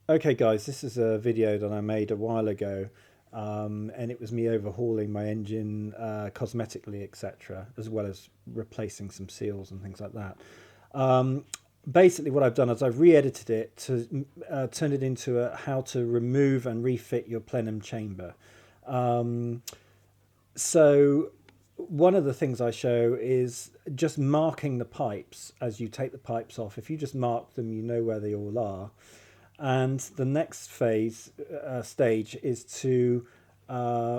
Okay guys, this is a video that I made a while ago, and it was me overhauling my engine cosmetically, etc., as well as replacing some seals and things like that. Um, Basically what I've done is I've re-edited it to turn it into how to remove and refit your plenum chamber. Um, so one of the things I show is just marking the pipes as you take the pipes off. If you just mark them, you know where they all are. And the next stage is to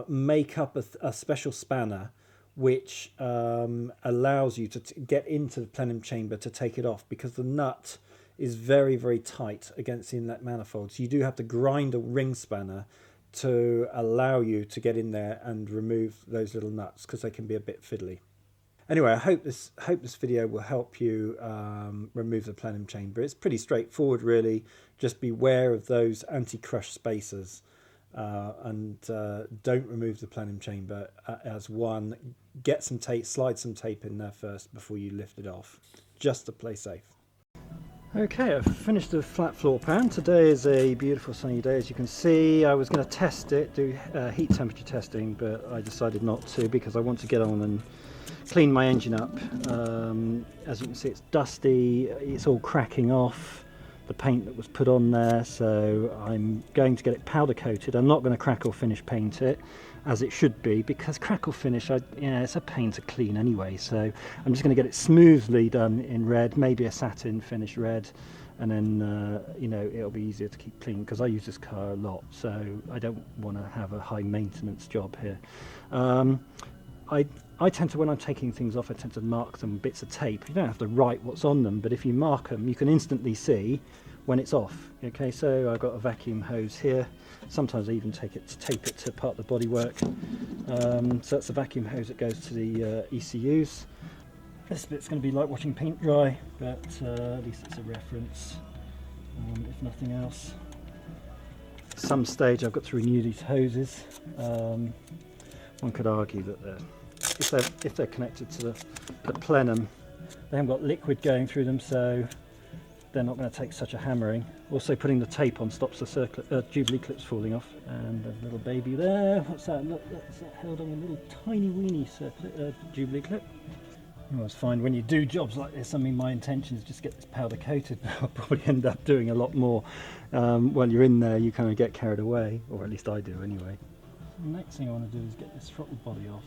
make up a special spanner which allows you to get into the plenum chamber to take it off, because the nut is very, very tight against the inlet manifold. So you do have to grind a ring spanner to allow you to get in there and remove those little nuts, because they can be a bit fiddly. Anyway, I hope this video will help you remove the plenum chamber. It's pretty straightforward, really. Just beware of those anti-crush spacers, and don't remove the plenum chamber as one. Get some tape, slide some tape in there first before you lift it off, just to play safe. Okay, I've finished the flat floor pan. Today is a beautiful sunny day, as you can see. I was going to test it, do heat temperature testing, but I decided not to because I want to get on and clean my engine up. As you can see, it's dusty, it's all cracking off, the paint that was put on there, so I'm going to get it powder coated. I'm not going to crackle finish paint it as it should be, because crackle finish, it's a pain to clean anyway, so I'm just going to get it smoothly done in red, maybe a satin finish red, and then it'll be easier to keep clean, because I use this car a lot, so I don't want to have a high maintenance job here. I tend to, when I'm taking things off, I tend to mark them with bits of tape. You don't have to write what's on them, but if you mark them, you can instantly see when it's off. Okay, so I've got a vacuum hose here. Sometimes I even tape it to part of the bodywork. So that's the vacuum hose that goes to the ECUs. This bit's going to be like watching paint dry, but at least it's a reference, if nothing else. At some stage I've got to renew these hoses. One could argue that if they're connected to the plenum, they haven't got liquid going through them, so they're not going to take such a hammering. Also, putting the tape on stops the Jubilee clips falling off. And a little baby there. What's that? Look, that's held on a little tiny weeny Jubilee clip. You always find when you do jobs like this, I mean, my intention is just get this powder coated. I'll probably end up doing a lot more. While you're in there, you kind of get carried away, or at least I do anyway. The next thing I want to do is get this throttle body off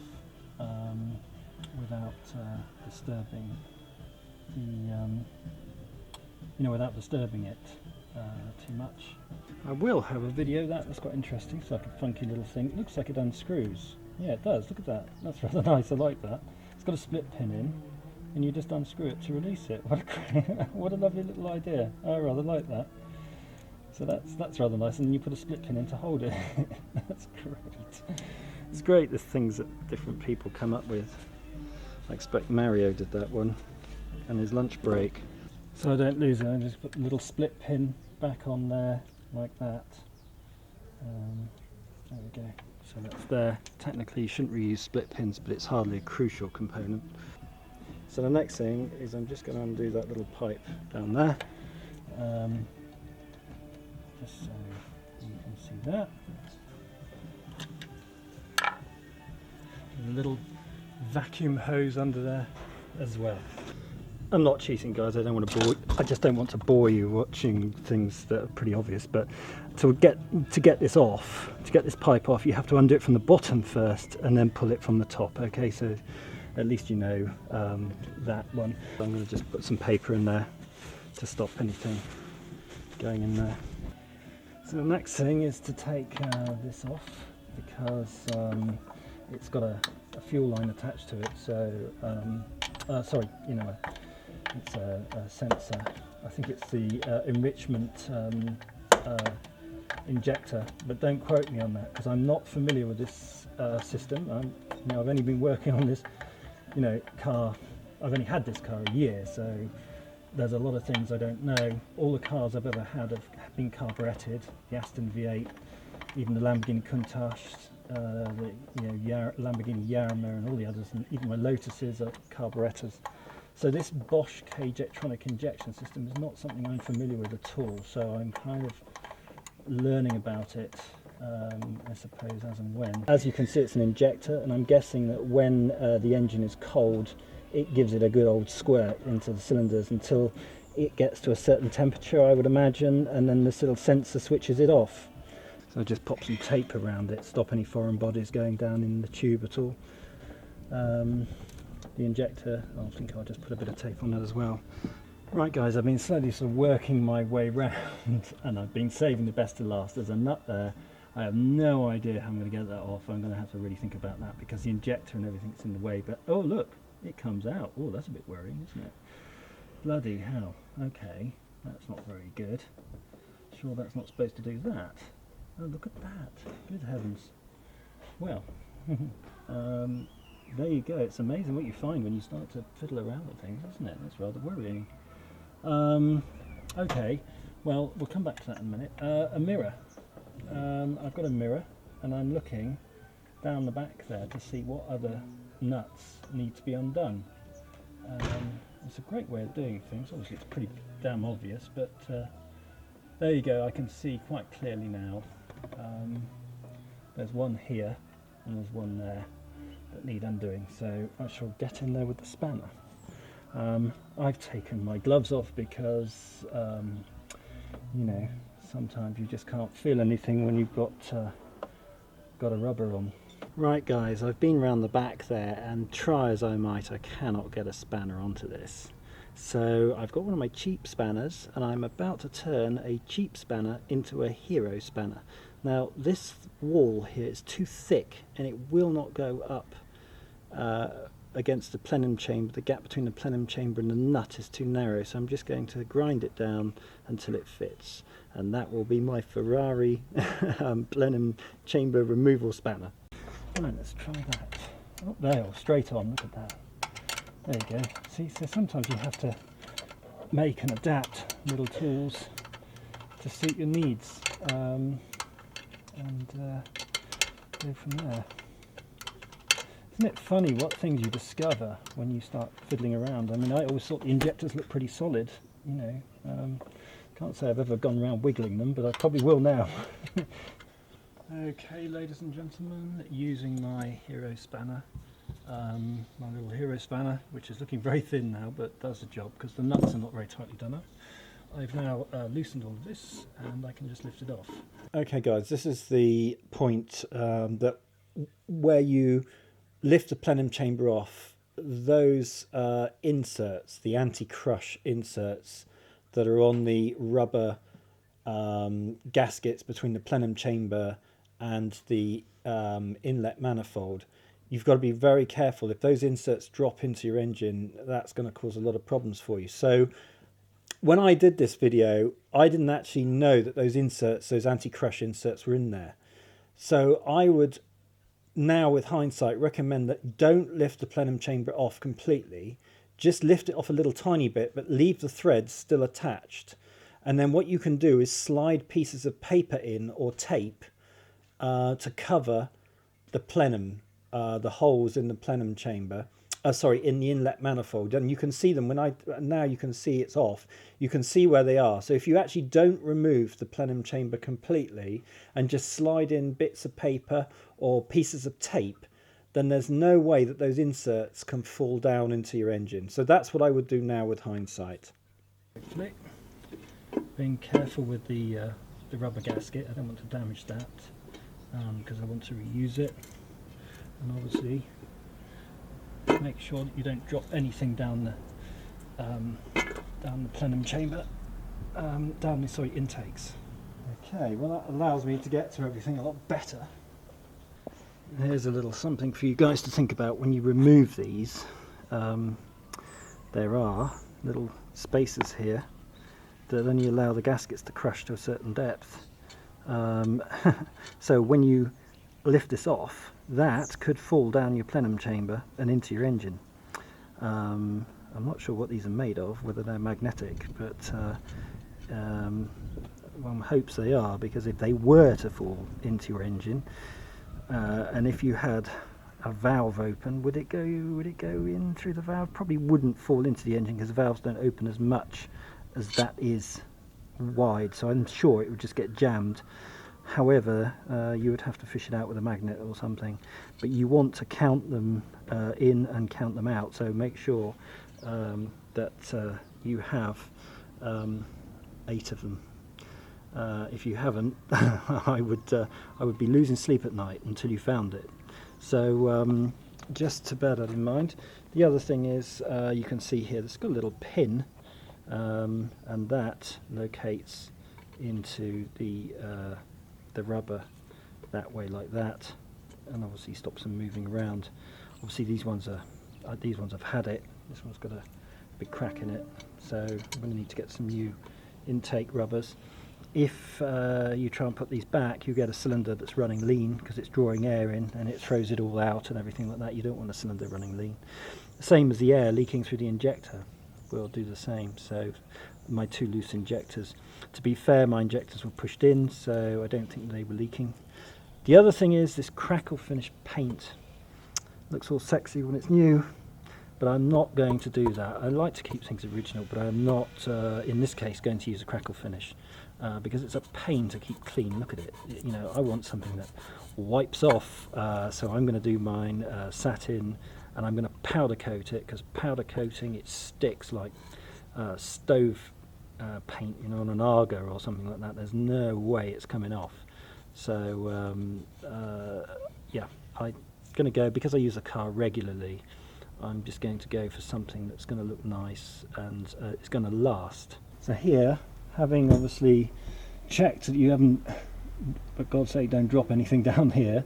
without disturbing without disturbing it too much. I will have a video that's quite interesting. It's like a funky little thing. It looks like it unscrews. Yeah, it does. Look at that. That's rather nice. I like that. It's got a split pin in, and you just unscrew it to release it. What a lovely little idea. I rather like that. So that's rather nice, and then you put a split pin in to hold it. That's great. It's great, the things that different people come up with. I expect Mario did that one, and his lunch break. So I don't lose it, I just put a little split pin back on there, like that. There we go. So that's there. Technically you shouldn't reuse split pins, but it's hardly a crucial component. So the next thing is I'm just going to undo that little pipe down there. Just so you can see that. And a little vacuum hose under there as well. I'm not cheating, guys. I just don't want to bore you watching things that are pretty obvious. But to get this off, to get this pipe off, you have to undo it from the bottom first and then pull it from the top. Okay, so at least you know that one. I'm going to just put some paper in there to stop anything going in there. So the next thing is to take this off, because it's got a fuel line attached to it. So it's a sensor. I think it's the enrichment injector, but don't quote me on that, because I'm not familiar with this system. I've only been working on this car. I've only had this car a year, so there's a lot of things I don't know. All the cars I've ever had have been carburetted. The Aston V8, even the Lamborghini Countach, the Lamborghini Yarima, and all the others, and even my Lotuses are carburetors. So this Bosch K-Jetronic injection system is not something I'm familiar with at all. So I'm kind of learning about it, I suppose, as and when. As you can see, it's an injector, and I'm guessing that when the engine is cold, it gives it a good old squirt into the cylinders until it gets to a certain temperature, I would imagine, and then this little sensor switches it off. So I just pop some tape around it, stop any foreign bodies going down in the tube at all. The injector, I think I'll just put a bit of tape on that as well. Right guys, I've been slowly sort of working my way round and I've been saving the best to last. There's a nut there. I have no idea how I'm going to get that off. I'm going to have to really think about that because the injector and everything's in the way. But oh look, it comes out. Oh, that's a bit worrying, isn't it? Bloody hell. Okay, that's not very good. Sure that's not supposed to do that. Oh, look at that. Good heavens. Well, there you go. It's amazing what you find when you start to fiddle around with things, isn't it? That's rather worrying. Okay, well, we'll come back to that in a minute. A mirror. I've got a mirror and I'm looking down the back there to see what other nuts need to be undone. It's a great way of doing things. Obviously it's pretty damn obvious, but there you go. I can see quite clearly now. There's one here and there's one there that need undoing, so I shall get in there with the spanner. I've taken my gloves off because you know, sometimes you just can't feel anything when you've got a rubber on. Right guys, I've been round the back there and try as I might, I cannot get a spanner onto this. So I've got one of my cheap spanners and I'm about to turn a cheap spanner into a hero spanner. Now this wall here is too thick and it will not go up against the plenum chamber. The gap between the plenum chamber and the nut is too narrow, so I'm just going to grind it down until it fits, and that will be my Ferrari plenum chamber removal spanner. Right, let's try that. Oh, there, straight on, look at that. There you go. See, so sometimes you have to make and adapt little tools to suit your needs, and go from there. Isn't it funny what things you discover when you start fiddling around? I mean, I always thought the injectors looked pretty solid, you know. Can't say I've ever gone around wiggling them, but I probably will now. Okay, ladies and gentlemen, using my hero spanner, my little hero spanner, which is looking very thin now, but does the job because the nuts are not very tightly done up. I've now loosened all of this and I can just lift it off. Okay guys, this is the point that where you lift the plenum chamber off. Those inserts, the anti-crush inserts that are on the rubber gaskets between the plenum chamber and the inlet manifold, you've got to be very careful. If those inserts drop into your engine, that's going to cause a lot of problems for you. So when I did this video, I didn't actually know that those inserts, those anti-crush inserts, were in there. So I would now, with hindsight, recommend that don't lift the plenum chamber off completely. Just lift it off a little tiny bit, but leave the threads still attached. And then what you can do is slide pieces of paper in or tape to cover the plenum, the holes in the plenum chamber. Sorry, in the inlet manifold, and you can see them now you can see it's off. You can see where they are. So if you actually don't remove the plenum chamber completely and just slide in bits of paper or pieces of tape, then there's no way that those inserts can fall down into your engine. So that's what I would do now with hindsight. Hopefully, being careful with the rubber gasket. I don't want to damage that because I want to reuse it, and obviously make sure that you don't drop anything down the plenum chamber, down the intakes. Okay, well that allows me to get to everything a lot better. Here's a little something for you guys to think about when you remove these. There are little spaces here that only allow the gaskets to crush to a certain depth. So when you lift this off, that could fall down your plenum chamber and into your engine. I'm not sure what these are made of, whether they're magnetic, but one hopes they are, because if they were to fall into your engine, and if you had a valve open, would it go in through the valve? Probably wouldn't fall into the engine because valves don't open as much as that is wide, so I'm sure it would just get jammed. However, you would have to fish it out with a magnet or something, but you want to count them in and count them out, so make sure that you have 8 of them. If you haven't, I would be losing sleep at night until you found it. So just to bear that in mind. The other thing is, you can see here, it's got a little pin, and that locates into the rubber that way, like that, and obviously stops them moving around. Obviously these ones have had it. This one's got a big crack in it, so I'm going to need to get some new intake rubbers. If you try and put these back, you get a cylinder that's running lean because it's drawing air in and it throws it all out and everything like that. You don't want a cylinder running lean. Same as the air leaking through the injector will do the same. So my 2 loose injectors, to be fair, my injectors were pushed in, so I don't think they were leaking. The other thing is this crackle finish paint. Looks all sexy when it's new, but I'm not going to do that. I like to keep things original, but I'm not, in this case, going to use a crackle finish because it's a pain to keep clean. Look at it. You know, I want something that wipes off, so I'm going to do mine satin, and I'm going to powder coat it, because powder coating, it sticks like stove paint, you know, on an Argo or something like that. There's no way it's coming off. So yeah, I'm going to go, because I use the car regularly, I'm just going to go for something that's going to look nice and it's going to last. So here, having obviously checked that you haven't, for God's sake, don't drop anything down here.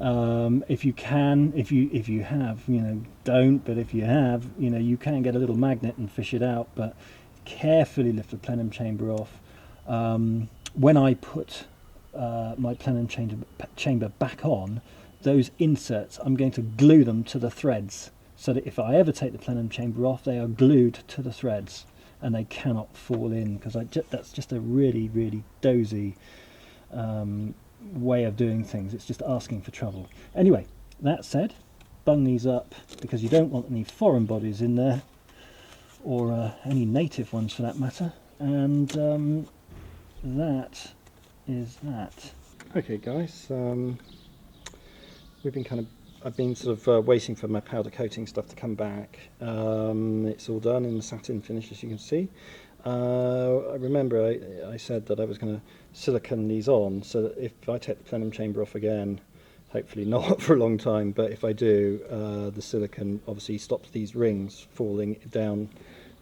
If you can, if you have, you know, don't, but if you have, you know, you can get a little magnet and fish it out, but carefully lift the plenum chamber off. When I put my plenum chamber back on, those inserts, I'm going to glue them to the threads, so that if I ever take the plenum chamber off, they are glued to the threads and they cannot fall in, because that's just a really, really dozy way of doing things. It's just asking for trouble. Anyway, that said, bung these up, because you don't want any foreign bodies in there, or any native ones for that matter, and that is that. Okay guys, I've been sort of waiting for my powder coating stuff to come back. It's all done in the satin finish, as you can see. I remember I said that I was going to silicone these on, so that if I take the plenum chamber off again, hopefully not for a long time, but if I do, the silicone obviously stops these rings falling down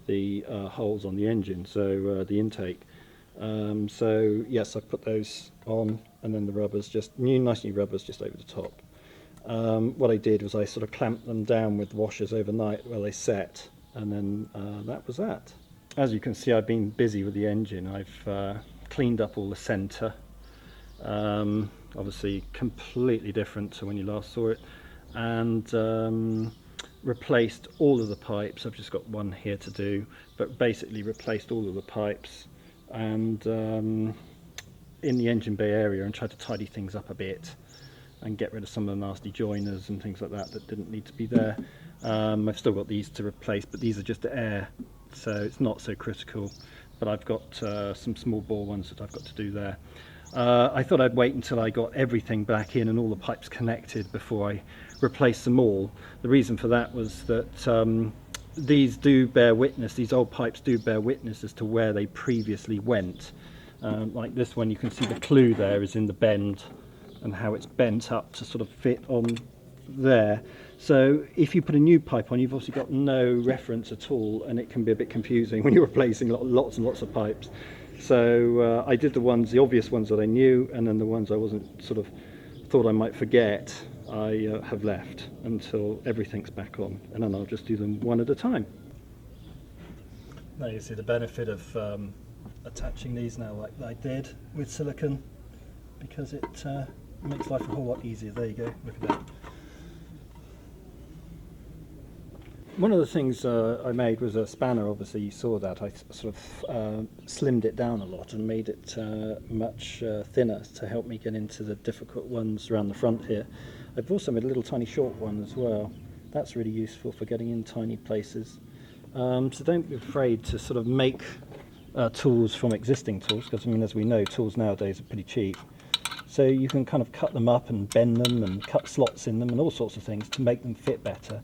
the holes on the engine, so the intake. So yes, I've put those on, and then the rubbers, just nice new rubbers just over the top. What I did was I sort of clamped them down with washers overnight while they set, and then that was that. As you can see, I've been busy with the engine. I've cleaned up all the centre, obviously completely different to when you last saw it, and replaced all of the pipes. I've just got one here to do, but basically replaced all of the pipes, and in the engine bay area, and tried to tidy things up a bit and get rid of some of the nasty joiners and things like that that didn't need to be there. I've still got these to replace, but these are just air, so it's not so critical, but I've got some small bore ones that I've got to do there. I thought I'd wait until I got everything back in and all the pipes connected before I replaced them all. The reason for that was that these do bear witness, these old pipes do bear witness as to where they previously went. Like this one, you can see the clue there is in the bend, and how it's bent up to sort of fit on there. So if you put a new pipe on, you've obviously got no reference at all, and it can be a bit confusing when you're replacing lots and lots of pipes. So I did the obvious ones that I knew, and then the ones I wasn't, sort of thought I might forget, I have left until everything's back on, and then I'll just do them one at a time. Now you see the benefit of attaching these now like I did with silicone, because it makes life a whole lot easier. There you go, look at that. One of the things I made was a spanner. Obviously you saw that. I sort of slimmed it down a lot and made it much thinner to help me get into the difficult ones around the front here. I've also made a little tiny short one as well. That's really useful for getting in tiny places. So don't be afraid to sort of make tools from existing tools, because I mean, as we know, tools nowadays are pretty cheap. So you can kind of cut them up and bend them and cut slots in them and all sorts of things to make them fit better.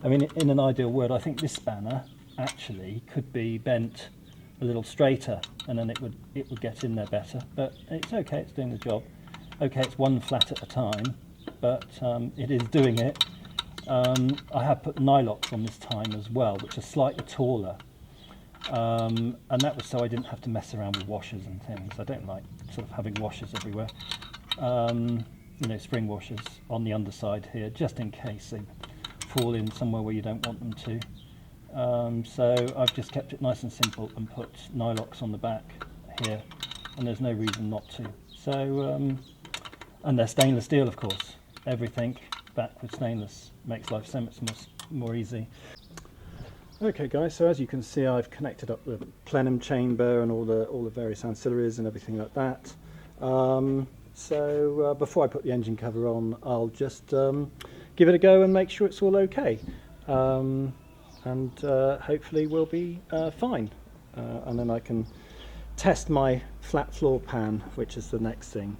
I mean, in an ideal world, I think this spanner actually could be bent a little straighter, and then it would get in there better. But it's okay, it's doing the job. Okay, it's one flat at a time, but it is doing it. I have put nylocks on this time as well, which are slightly taller. And that was so I didn't have to mess around with washers and things. I don't like sort of having washers everywhere. You know, spring washers on the underside here, just in case they fall in somewhere where you don't want them to. So I've just kept it nice and simple and put nylocks on the back here, and there's no reason not to. So, and they're stainless steel, of course. Everything back with stainless makes life so much more easy. Okay guys, so as you can see, I've connected up the plenum chamber and all the various ancillaries and everything like that. So before I put the engine cover on, I'll just give it a go and make sure it's all okay. And hopefully we'll be fine. And then I can test my flat floor pan, which is the next thing.